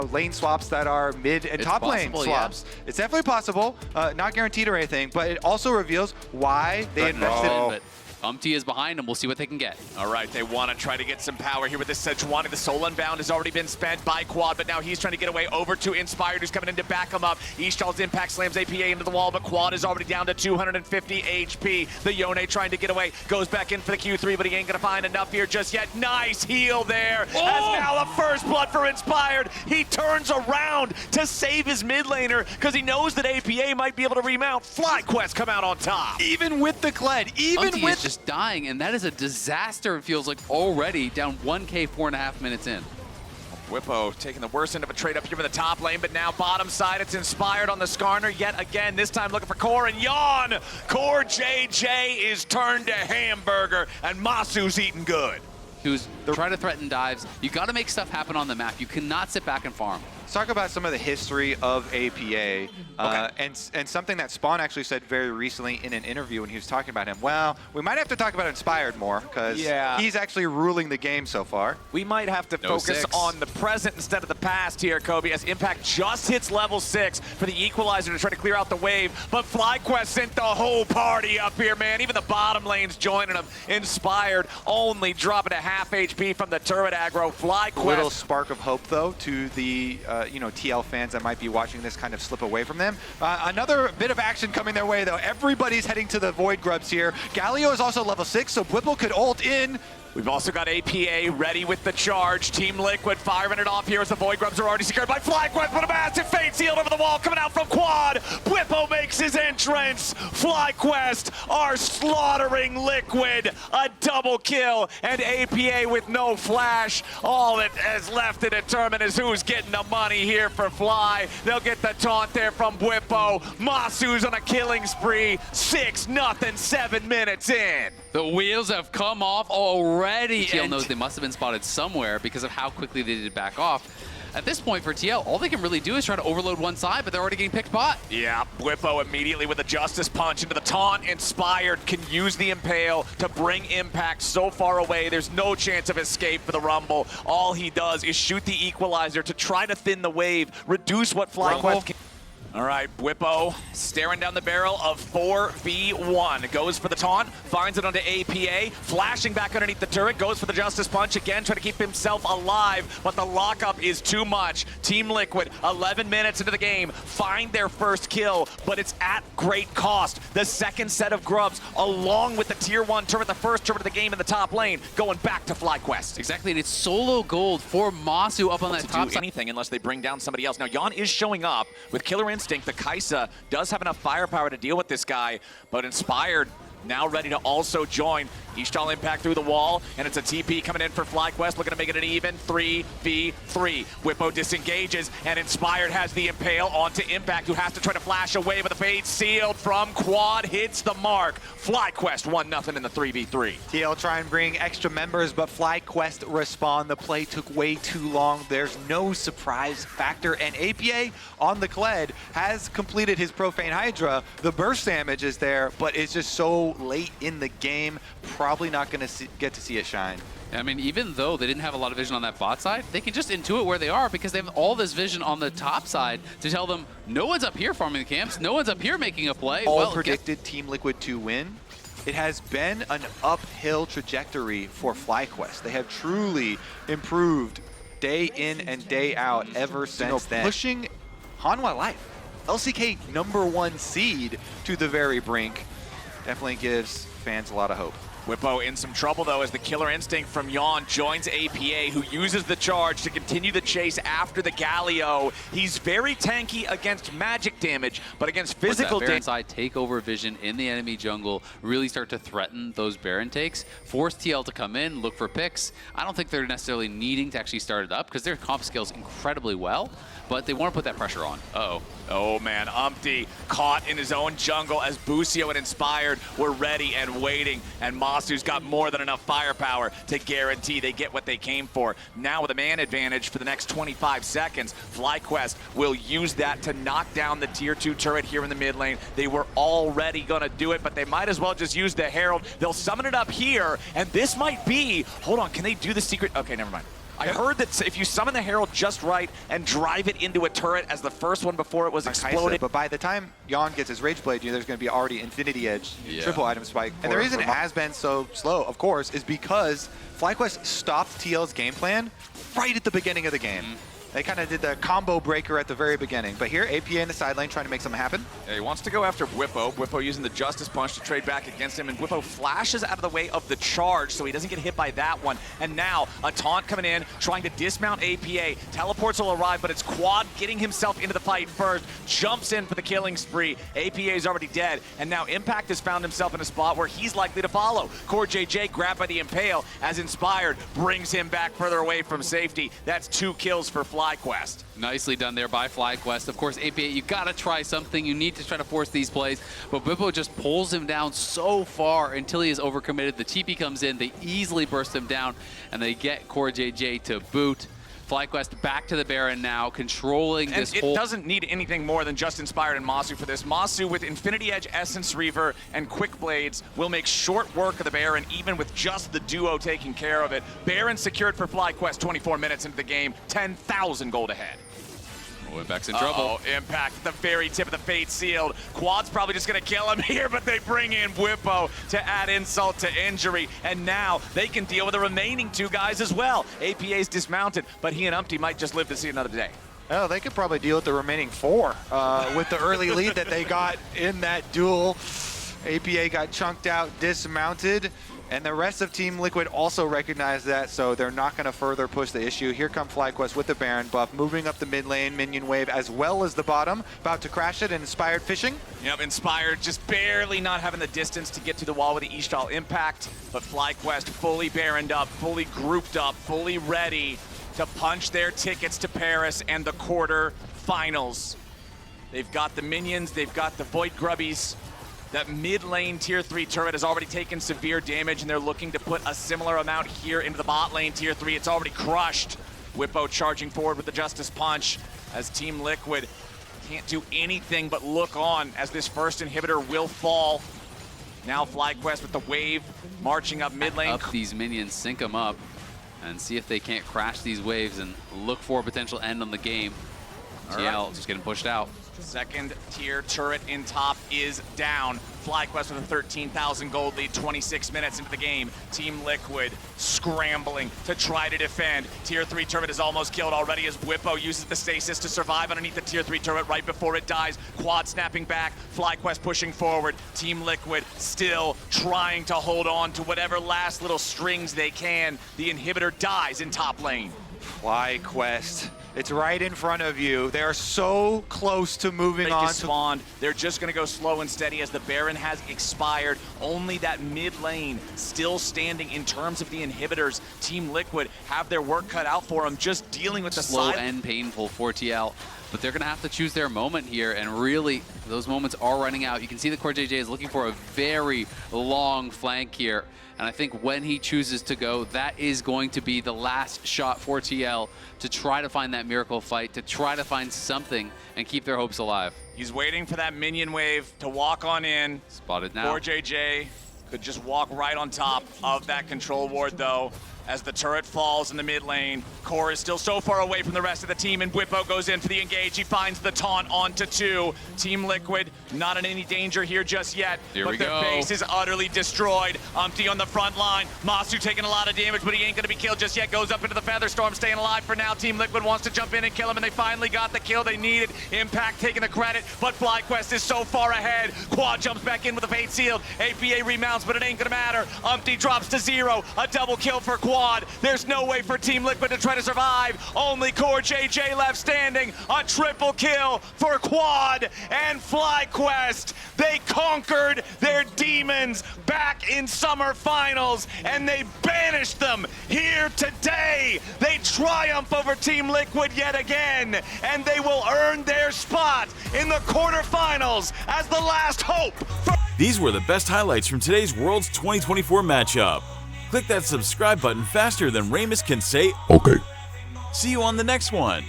lane swaps that are mid and top lane swaps. Yeah. It's definitely possible, not guaranteed or anything, but it also reveals why they invested. Umpty is behind him. We'll see what they can get. All right, they want to try to get some power here with this Sejuani. The Soul Unbound has already been spent by Quad, but now he's trying to get away over to Inspired, who's coming in to back him up. Ishtal's impact slams APA into the wall, but Quad is already down to 250 HP. The Yone trying to get away, goes back in for the Q3, but he ain't going to find enough here just yet. Nice heal there. As now the first blood for Inspired. He turns around to save his mid laner because he knows that APA might be able to remount. FlyQuest come out on top. Even with the Kled, even with just dying, and that is a disaster. It feels like already down 1K 4.5 minutes in. Whippo taking the worst end of a trade up here for the top lane, but now bottom side, it's Inspired on the Skarner yet again, this time looking for Core and Yawn. Core JJ is turned to hamburger, and Masu's eating good. Who's trying to threaten dives. You got to make stuff happen on the map. You cannot sit back and farm. Let's talk about some of the history of APA, and something that Spawn actually said very recently in an interview when he was talking about him. Well, we might have to talk about Inspired more because he's actually ruling the game so far. We might have to focus on the present instead of the past here, Kobe, as Impact just hits level 6 for the Equalizer to try to clear out the wave, but FlyQuest sent the whole party up here, man. Even the bottom lane's joining them. Inspired only dropping a half HP from the turret aggro. FlyQuest. A little spark of hope, though, to the TL fans that might be watching this kind of slip away from them. Another bit of action coming their way, though. Everybody's heading to the Void Grubs here. Galio is also level 6, so Whipple could ult in. We've also got APA ready with the charge. Team Liquid firing it off here as the Void Grubs are already secured by FlyQuest, but a massive fate sealed over the wall coming out from Quad. Whippo makes his entrance. FlyQuest are slaughtering Liquid. A double kill, and APA with no flash. All that is left to determine is who's getting the money here for Fly. They'll get the taunt there from Whippo. Masu's on a killing spree. 6-0, 7 minutes in. The wheels have come off already. TL knows they must have been spotted somewhere because of how quickly they did back off. At this point for TL, all they can really do is try to overload one side, but they're already getting picked bot. Yeah, Whippo immediately with a Justice Punch into the taunt. Inspired can use the Impale to bring Impact so far away. There's no chance of escape for the Rumble. All he does is shoot the Equalizer to try to thin the wave, reduce what FlyQuest can. All right, Whippo staring down the barrel of 4v1. Goes for the taunt, finds it onto APA, flashing back underneath the turret, goes for the Justice Punch again, trying to keep himself alive, but the lockup is too much. Team Liquid, 11 minutes into the game, find their first kill, but it's at great cost. The second set of grubs, along with the tier 1 turret, the first turret of the game in the top lane, going back to FlyQuest. Exactly, and it's solo gold for Masu up on that top side. Anything unless they bring down somebody else. Now, Yawn is showing up with Killer Instinct. The Kaisa does have enough firepower to deal with this guy, but Inspired now ready to also join. Ishtal impact through the wall, and it's a TP coming in for FlyQuest, looking to make it an even 3v3. Whippo disengages, and Inspired has the Impale onto Impact, who has to try to flash away, but the fade sealed from Quad hits the mark. FlyQuest 1-0 in the 3v3. TL try and bring extra members, but FlyQuest respond. The play took way too long. There's no surprise factor, and APA on the Kled has completed his Profane Hydra. The burst damage is there, but it's just so late in the game. Probably not going to get to see it shine. I mean, even though they didn't have a lot of vision on that bot side, they can just intuit where they are because they have all this vision on the top side to tell them, no one's up here farming the camps, no one's up here making a play. All predicted Team Liquid to win. It has been an uphill trajectory for FlyQuest. They have truly improved day in and day out ever since then. Pushing Hanwha Life, LCK #1 seed, to the very brink, definitely gives fans a lot of hope. Whippo in some trouble, though, as the Killer Instinct from Yawn joins APA, who uses the charge to continue the chase after the Galio. He's very tanky against magic damage, but against physical damage. Side take over vision in the enemy jungle, really start to threaten those Baron takes, force TL to come in, look for picks. I don't think they're necessarily needing to actually start it up because their comp scales incredibly well, but they want to put that pressure on. Uh-oh. Oh man, Umpty caught in his own jungle as Busio and Inspired were ready and waiting, and Masu's got more than enough firepower to guarantee they get what they came for. Now with a man advantage for the next 25 seconds, FlyQuest will use that to knock down the tier 2 turret here in the mid lane. They were already gonna do it, but they might as well just use the Herald. They'll summon it up here, and this might be, hold on, can they do the secret? Okay, never mind. I heard that if you summon the Herald just right and drive it into a turret as the first one before it was exploded. But by the time Yon gets his Rage Blade, there's going to be already Infinity Edge, triple item spike. And the reason it has been so slow, of course, is because FlyQuest stopped TL's game plan right at the beginning of the game. They kind of did the combo breaker at the very beginning. But here, APA in the side lane trying to make something happen. Yeah, he wants to go after Whippo. Whippo using the Justice Punch to trade back against him, and Whippo flashes out of the way of the charge so he doesn't get hit by that one. And now, a taunt coming in, trying to dismount APA. Teleports will arrive, but it's Quad getting himself into the fight first. Jumps in for the killing spree. APA is already dead, and now Impact has found himself in a spot where he's likely to follow. Core JJ grabbed by the Impale as Inspired brings him back further away from safety. That's 2 kills for FlyQuest. Nicely done there by FlyQuest. Of course, APA, you gotta try something. You need to try to force these plays. But Bippo just pulls him down so far until he is overcommitted. The TP comes in, they easily burst him down, and they get Core JJ to boot. FlyQuest back to the Baron now, controlling this whole... It doesn't need anything more than just Inspired and Masu for this. Masu with Infinity Edge, Essence Reaver, and Quick Blades will make short work of the Baron, even with just the duo taking care of it. Baron secured for FlyQuest 24 minutes into the game, 10,000 gold ahead. Impact's in trouble. Impact at the very tip of the fate sealed. Quad's probably just going to kill him here, but they bring in Whippo to add insult to injury. And now they can deal with the remaining 2 guys as well. APA's dismounted, but he and Umpty might just live to see another day. Oh, they could probably deal with the remaining 4 with the early lead that they got in that duel. APA got chunked out, dismounted, and the rest of Team Liquid also recognize that, so they're not going to further push the issue. Here come FlyQuest with the Baron buff, moving up the mid lane, minion wave, as well as the bottom, about to crash it, and Inspired fishing. Yep, Inspired just barely not having the distance to get to the wall with the Ishtal impact, but FlyQuest fully Baroned up, fully grouped up, fully ready to punch their tickets to Paris and the quarter-finals. They've got the minions, they've got the Void Grubbies. That mid lane tier 3 turret has already taken severe damage, and they're looking to put a similar amount here into the bot lane tier 3. It's already crushed. Whippo charging forward with the Justice Punch as Team Liquid can't do anything but look on as this first inhibitor will fall. Now FlyQuest with the wave marching up mid lane. Up these minions, sync them up, and see if they can't crash these waves and look for a potential end on the game. TL just getting pushed out. Second tier turret in top is down. FlyQuest with a 13,000 gold lead, 26 minutes into the game. Team Liquid scrambling to try to defend. Tier 3 turret is almost killed already as Whippo uses the stasis to survive underneath the tier 3 turret right before it dies. Quad snapping back, FlyQuest pushing forward. Team Liquid still trying to hold on to whatever last little strings they can. The inhibitor dies in top lane. FlyQuest, it's right in front of you. They are so close to moving on. Spawned. They're just going to go slow and steady as the Baron has expired. Only that mid lane still standing in terms of the inhibitors. Team Liquid have their work cut out for them, just dealing with the slow side. and painful for TL. But they're going to have to choose their moment here, and really, those moments are running out. You can see the Core JJ is looking for a very long flank here, and I think when he chooses to go, that is going to be the last shot for TL to try to find that miracle fight, to try to find something and keep their hopes alive. He's waiting for that minion wave to walk on in. Spotted now. Core JJ could just walk right on top of that control ward, though. As the turret falls in the mid lane, Core is still so far away from the rest of the team, and Whippo goes in for the engage. He finds the taunt onto 2. Team Liquid not in any danger here just yet, but their base is utterly destroyed. Umpty on the front line. Masu taking a lot of damage, but he ain't going to be killed just yet. Goes up into the Featherstorm, staying alive for now. Team Liquid wants to jump in and kill him, and they finally got the kill they needed. Impact taking the credit, but FlyQuest is so far ahead. Quad jumps back in with the Fate Sealed. APA remounts, but it ain't going to matter. Umpty drops to 0. A double kill for Quad. There's no way for Team Liquid to try to survive. Only Core JJ left standing. A triple kill for Quad and FlyQuest. They conquered their demons back in summer finals, and they banished them here today. They triumph over Team Liquid yet again, and they will earn their spot in the quarterfinals as the last hope. These were the best highlights from today's Worlds 2024 matchup. Click that subscribe button faster than Ramus can say, okay. See you on the next one.